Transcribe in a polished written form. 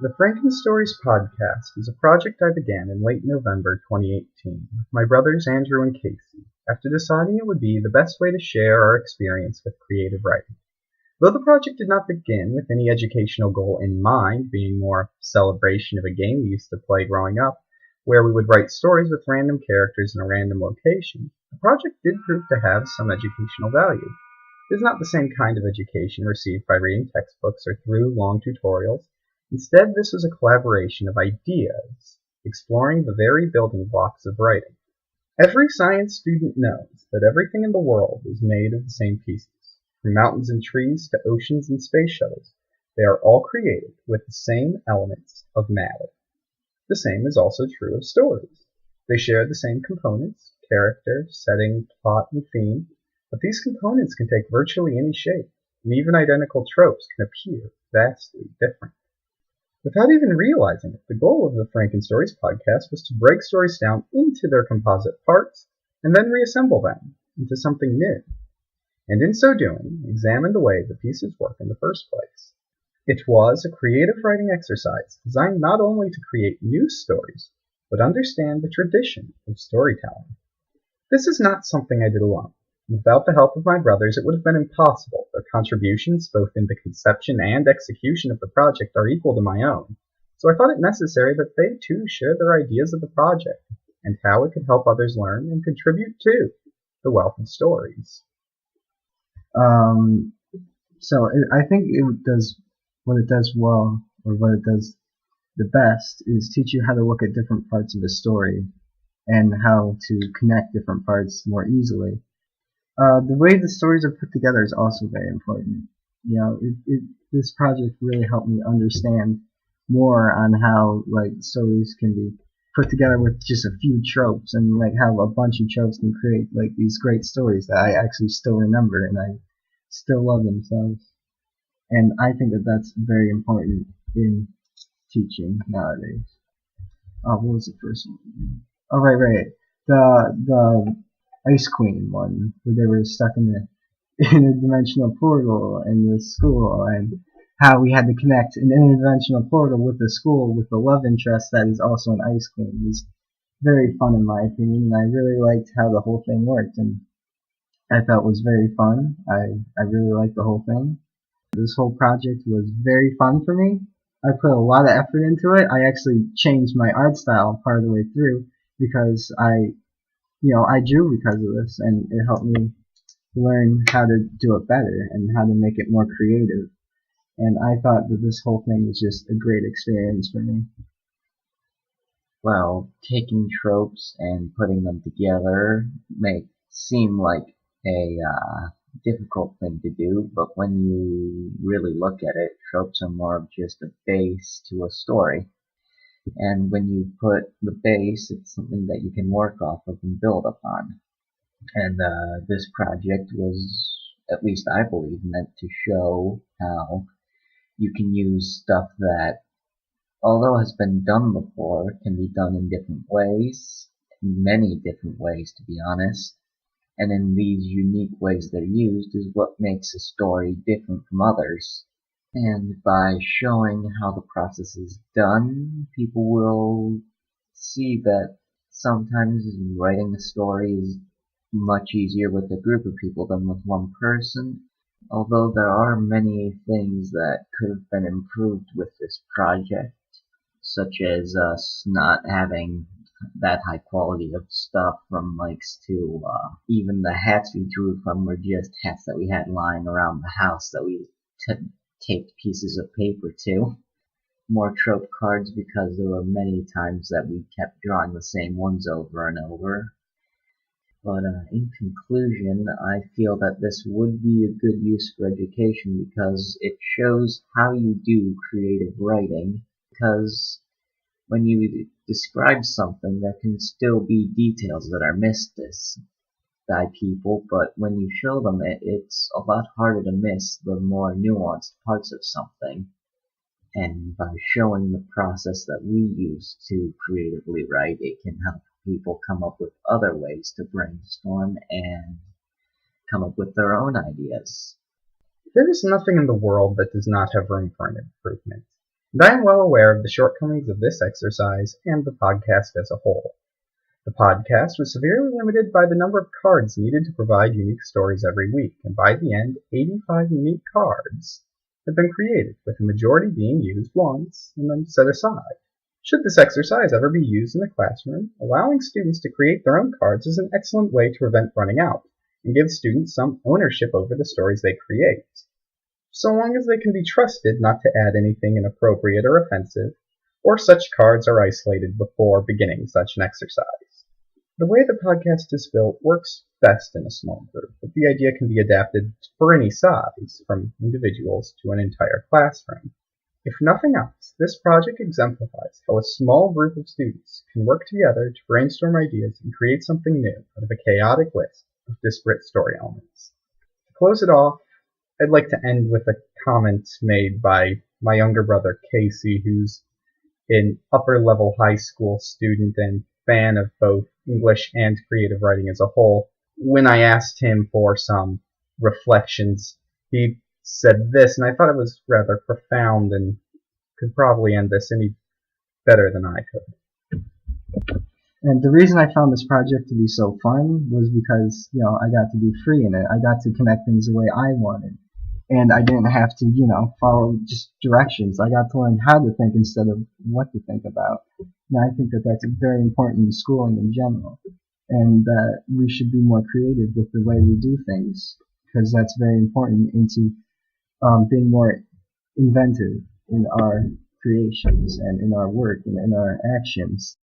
The Frankenstories podcast is a project I began in late November 2018 with my brothers Andrew and Casey, after deciding it would be the best way to share our experience with creative writing. Though the project did not begin with any educational goal in mind, being more a celebration of a game we used to play growing up, where we would write stories with random characters in a random location, the project did prove to have some educational value. It is not the same kind of education received by reading textbooks or through long tutorials. Instead, this was a collaboration of ideas, exploring the very building blocks of writing. Every science student knows that everything in the world is made of the same pieces. From mountains and trees to oceans and space shuttles, they are all created with the same elements of matter. The same is also true of stories. They share the same components, character, setting, plot, and theme, but these components can take virtually any shape, and even identical tropes can appear vastly different. Without even realizing it, the goal of the Frankenstories podcast was to break stories down into their composite parts and then reassemble them into something new, and in so doing, examine the way the pieces work in the first place. It was a creative writing exercise designed not only to create new stories, but understand the tradition of storytelling. This is not something I did alone. Without the help of my brothers, it would have been impossible. Their contributions, both in the conception and execution of the project, are equal to my own, so I thought it necessary that they too share their ideas of the project, and how it could help others learn and contribute to the wealth of stories. Um, I think it does what it does well, or what it does the best, is teach you how to look at different parts of a story and how to connect different parts more easily. The way the stories are put together is also very important. This project really helped me understand more on how stories can be put together with just a few tropes, and how a bunch of tropes can create these great stories that I actually still remember and I still love themselves. And I think that that's very important in teaching nowadays. What was the first one? Oh, right. The Ice Queen one, where they were stuck in a interdimensional portal in the school, and how we had to connect an interdimensional portal with the school with the love interest that is also an Ice Queen. It was very fun in my opinion, and I really liked how the whole thing worked, and I thought it was very fun. I really liked the whole thing. This whole project was very fun for me. I put a lot of effort into it. I actually changed my art style part of the way through because I drew because of this, and it helped me learn how to do it better and how to make it more creative. And I thought that this whole thing was just a great experience for me. Well, taking tropes and putting them together may seem like a difficult thing to do, but when you really look at it, tropes are more of just a base to a story. And when you put the base, it's something that you can work off of and build upon. And this project was, at least I believe, meant to show how you can use stuff that, although has been done before, can be done in different ways, many different ways to be honest. And in these unique ways they're used is what makes a story different from others. And by showing how the process is done, people will see that sometimes writing a story is much easier with a group of people than with one person. Although there are many things that could have been improved with this project, such as us not having that high quality of stuff from likes to even the hats we drew from were just hats that we had lying around the house that we taped pieces of paper to. More trope cards because there were many times that we kept drawing the same ones over and over. But in conclusion, I feel that this would be a good use for education because it shows how you do creative writing. Because when you describe something, there can still be details that are missed by people, but when you show them it, it's a lot harder to miss the more nuanced parts of something. And by showing the process that we use to creatively write, it can help people come up with other ways to brainstorm and come up with their own ideas. There is nothing in the world that does not have room for an improvement. And I am well aware of the shortcomings of this exercise and the podcast as a whole. The podcast was severely limited by the number of cards needed to provide unique stories every week, and by the end, 85 unique cards had been created, with the majority being used once and then set aside. Should this exercise ever be used in the classroom, allowing students to create their own cards is an excellent way to prevent running out, and give students some ownership over the stories they create, so long as they can be trusted not to add anything inappropriate or offensive, or such cards are isolated before beginning such an exercise. The way the podcast is built works best in a small group, but the idea can be adapted for any size, from individuals to an entire classroom. If nothing else, this project exemplifies how a small group of students can work together to brainstorm ideas and create something new out of a chaotic list of disparate story elements. To close it off, I'd like to end with a comment made by my younger brother Casey, who's an upper level high school student and fan of both English and creative writing as a whole. When I asked him for some reflections, he said this, and I thought it was rather profound and could probably end this any better than I could. And the reason I found this project to be so fun was because, I got to be free in it. I got to connect things the way I wanted. And I didn't have to, follow just directions. I got to learn how to think instead of what to think about. And I think that that's very important in schooling in general. And that we should be more creative with the way we do things, because that's very important into being more inventive in our creations and in our work and in our actions.